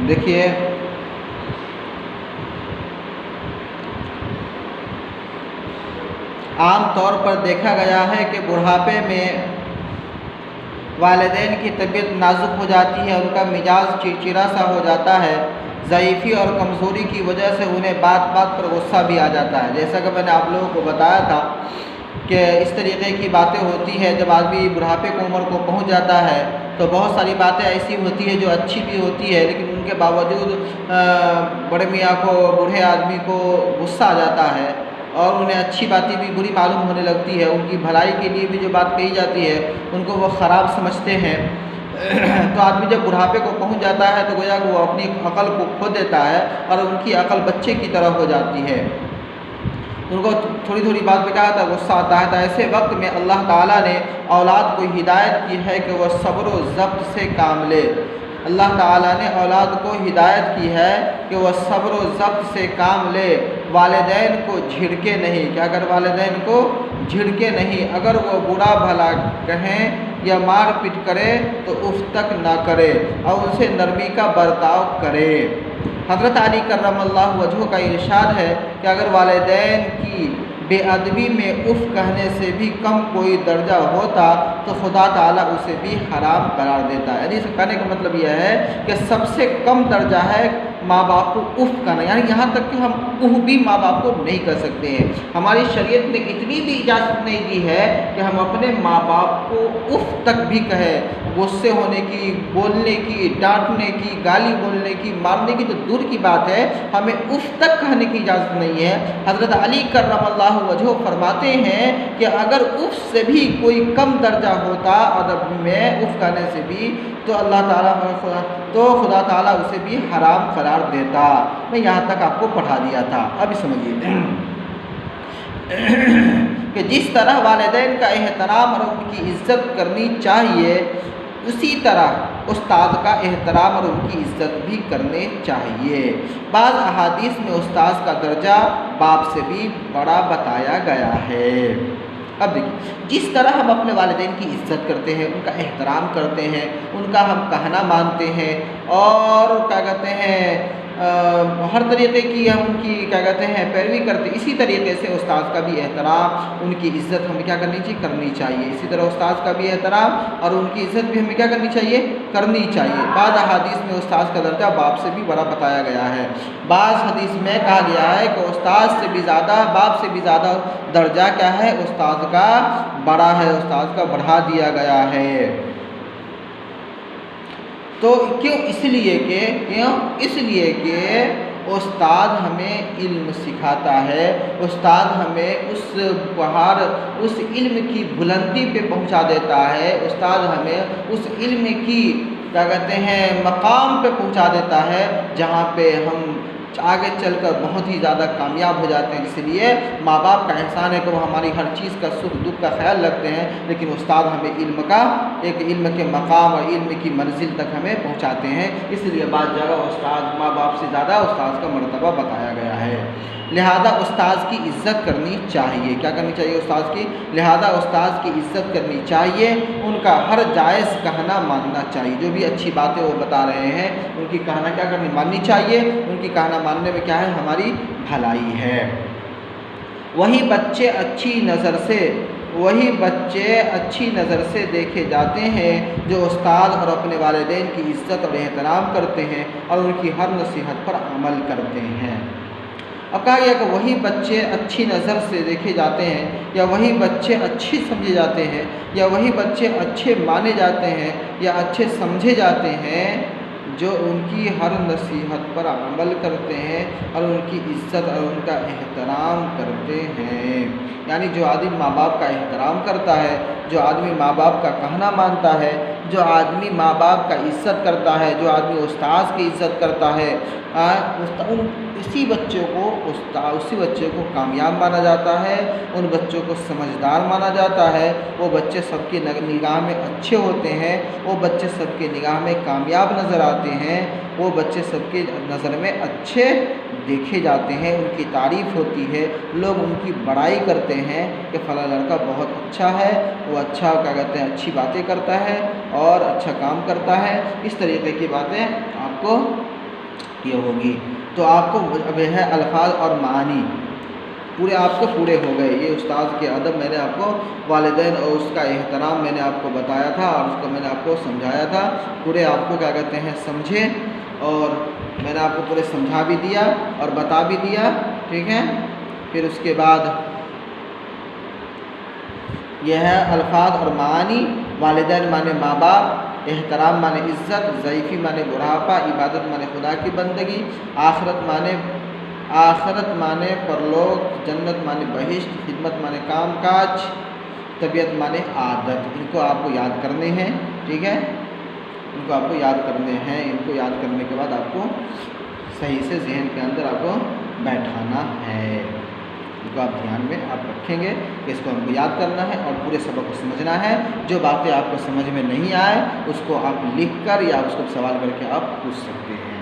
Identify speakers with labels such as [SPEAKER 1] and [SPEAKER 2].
[SPEAKER 1] دیکھیے عام طور پر دیکھا گیا ہے کہ بڑھاپے میں والدین کی طبیعت نازک ہو جاتی ہے، ان کا مزاج چڑچڑا سا ہو جاتا ہے، ضعیفی اور کمزوری کی وجہ سے انہیں بات بات پر غصہ بھی آ جاتا ہے۔ جیسا کہ میں نے آپ لوگوں کو بتایا تھا کہ اس طریقے کی باتیں ہوتی ہے جب آدمی بڑھاپے کی عمر کو پہنچ جاتا ہے تو بہت ساری باتیں ایسی ہوتی ہے جو اچھی بھی ہوتی ہے، لیکن ان کے باوجود بڑے میاں کو، بوڑھے آدمی کو غصہ آ جاتا ہے اور انہیں اچھی باتیں بھی بری معلوم ہونے لگتی ہے، ان کی بھلائی کے لیے بھی جو بات کہی جاتی ہے ان کو وہ خراب سمجھتے ہیں۔ تو آدمی جب بڑھاپے کو پہنچ جاتا ہے تو گویا کہ وہ اپنی عقل کو کھو دیتا ہے اور ان کی عقل بچے کی طرح ہو جاتی ہے، ان کو تھوڑی تھوڑی بات پہ کیا آتا ہے، غصہ آتا ہے۔ تو ایسے وقت میں اللہ تعالیٰ نے اولاد کو ہدایت کی ہے کہ وہ صبر و ضبط سے کام لے۔ اللہ تعالیٰ نے اولاد کو ہدایت کی ہے کہ وہ صبر و ضبط سے کام لے، والدین کو جھڑکے نہیں، کہ اگر والدین کو جھڑکے نہیں، اگر وہ برا بھلا کہیں یا مار پیٹ کرے تو اف تک نہ کرے اور ان سے نرمی کا برتاؤ کرے۔ حضرت علی کرم اللہ وجہہ کا ارشاد ہے کہ اگر والدین کی بے ادبی میں اف کہنے سے بھی کم کوئی درجہ ہوتا تو خدا تعالیٰ اسے بھی حرام قرار دیتا ہے۔ یعنی اس کہنے کا مطلب یہ ہے کہ سب سے کم درجہ ہے ماں باپ کو اف کہنا، یعنی یہاں تک کہ ہم اف بھی ماں باپ کو نہیں کر سکتے ہیں۔ ہماری شریعت نے اتنی بھی اجازت نہیں دی ہے کہ ہم اپنے ماں باپ کو اف تک بھی کہیں، غصے ہونے کی، بولنے کی، ڈانٹنے کی، گالی بولنے کی، مارنے کی تو دور کی بات ہے، ہمیں اف تک کہنے کی اجازت نہیں ہے۔ حضرت علی کرم اللہ وجہہ فرماتے ہیں کہ اگر اف سے بھی کوئی کم درجہ ہوتا ادب میں، اف کہنے سے بھی، تو اللہ تعالیٰ تو خدا تعالیٰ اسے بھی حرام قرار دیتا۔ میں یہاں تک آپ کو پڑھا دیا تھا، ابھی سمجھیے کہ جس طرح والدین کا احترام اور ان کی عزت کرنی چاہیے، اسی طرح استاد کا احترام اور ان کی عزت بھی کرنے چاہیے۔ بعض احادیث میں استاد کا درجہ باپ سے بھی بڑا بتایا گیا ہے۔ اب دیکھیے، جس طرح ہم اپنے والدین کی عزت کرتے ہیں، ان کا احترام کرتے ہیں، ان کا ہم کہنا مانتے ہیں اور کیا کہتے ہیں ہر طریقے کی ہم ان کی کیا کہتے ہیں پیروی کرتے ہیں، اسی طریقے سے استاد کا بھی احترام، ان کی عزت ہمیں کیا کرنی چاہیے، کرنی چاہیے۔ اسی طرح استاد کا بھی احترام اور ان کی عزت بھی ہمیں کیا کرنی چاہیے، کرنی چاہیے۔ بعض احادیث میں استاد کا درجہ باپ سے بھی بڑا بتایا گیا ہے۔ بعض حدیث میں کہا گیا ہے کہ استاد سے بھی زیادہ، باپ سے بھی زیادہ درجہ کیا ہے، استاد کا بڑا ہے، استاد کا بڑھا دیا گیا ہے۔ تو کیوں؟ اس لیے کہ استاد ہمیں علم سکھاتا ہے، استاد ہمیں اس پہاڑ، اس علم کی بلندی پہ پہنچا دیتا ہے، استاد ہمیں اس علم کی کیا کہتے ہیں مقام پہ پہنچا دیتا ہے جہاں پہ ہم آگے چل کر بہت ہی زیادہ کامیاب ہو جاتے ہیں۔ اس لیے ماں باپ کا احسان ہے کہ وہ ہماری ہر چیز کا سکھ دکھ کا خیال رکھتے ہیں، لیکن استاد ہمیں علم کا ایک علم کے مقام اور علم کی منزل تک ہمیں پہنچاتے ہیں۔ اس لیے بعض جگہ استاد ماں باپ سے زیادہ استاد کا مرتبہ بتایا گیا ہے۔ لہذا استاد کی عزت کرنی چاہیے۔ کیا کرنی چاہیے؟ استاد کی، لہذا استاد کی عزت کرنی چاہیے، ان کا ہر جائز کہنا ماننا چاہیے۔ جو بھی اچھی باتیں وہ بتا رہے ہیں ان کی کہنا کیا کرنی، ماننی چاہیے۔ ان کی کہنا ماننے میں کیا ہے، ہماری بھلائی ہے۔ وہی بچے اچھی نظر سے دیکھے جاتے ہیں جو استاد اور اپنے والدین کی عزت اور احترام کرتے ہیں اور ان کی ہر نصیحت پر عمل کرتے ہیں۔ اب کہا گیا کہ وہی بچے اچھی نظر سے دیکھے جاتے ہیں، یا وہی بچے اچھے سمجھے جاتے ہیں، یا وہی بچے اچھے مانے جاتے ہیں یا اچھے سمجھے جاتے ہیں جو ان کی ہر نصیحت پر عمل کرتے ہیں اور ان کی عزت اور ان کا احترام کرتے ہیں۔ یعنی جو آدمی ماں باپ کا احترام کرتا ہے، جو آدمی ماں باپ کا کہنا مانتا ہے، جو آدمی ماں باپ کا عزت کرتا ہے، جو آدمی استاد کی عزت کرتا ہے، اسی بچے کو کامیاب مانا جاتا ہے، ان بچوں کو سمجھدار مانا جاتا ہے۔ وہ بچے سب کی نگاہ میں اچھے ہوتے ہیں، وہ بچے سب کی نگاہ میں کامیاب نظر آتے ہیں، وہ بچے سب کی نظر میں اچھے دیکھے جاتے ہیں، ان کی تعریف ہوتی ہے، لوگ ان کی بڑائی کرتے ہیں کہ فلاں لڑکا بہت اچھا ہے، وہ اچھا کیا کہتے ہیں اچھی باتیں کرتا ہے اور اچھا کام کرتا ہے۔ اس طریقے کی باتیں آپ آپ کو یہ ہوگی۔ تو آپ کو اب یہ ہے الفاظ اور معانی پورے آپ کو پورے ہو گئے۔ یہ استاد کے ادب میں نے آپ کو والدین اور اس کا احترام میں نے آپ کو بتایا تھا اور اس کو میں نے آپ کو سمجھایا تھا، پورے آپ کو کیا کہتے ہیں سمجھے، اور میں نے آپ کو پورے سمجھا بھی دیا اور بتا بھی دیا، ٹھیک ہے۔ پھر اس کے بعد یہ ہے الفاظ اور معانی، والدین مانے ماں باپ، احترام مانے عزت، ضعیفی مانے بڑھاپا، عبادت مانے خدا کی بندگی، آخرت مانے پرلوک، جنت مانے بہشت، خدمت مانے کام کاج، طبیعت مانے عادت۔ ان کو آپ کو یاد کرنے ہیں، ٹھیک ہے، ان کو آپ کو یاد کرنے ہیں۔ ان کو یاد کرنے کے بعد آپ کو صحیح سے ذہن کے اندر آپ کو بیٹھانا ہے۔ ان کو آپ دھیان میں آپ رکھیں گے کہ اس کو ہم کو یاد کرنا ہے اور پورے سبق کو سمجھنا ہے۔ جو باتیں آپ کو سمجھ میں نہیں آئے اس کو آپ لکھ کر یا اس کو سوال کر کے آپ پوچھ سکتے ہیں۔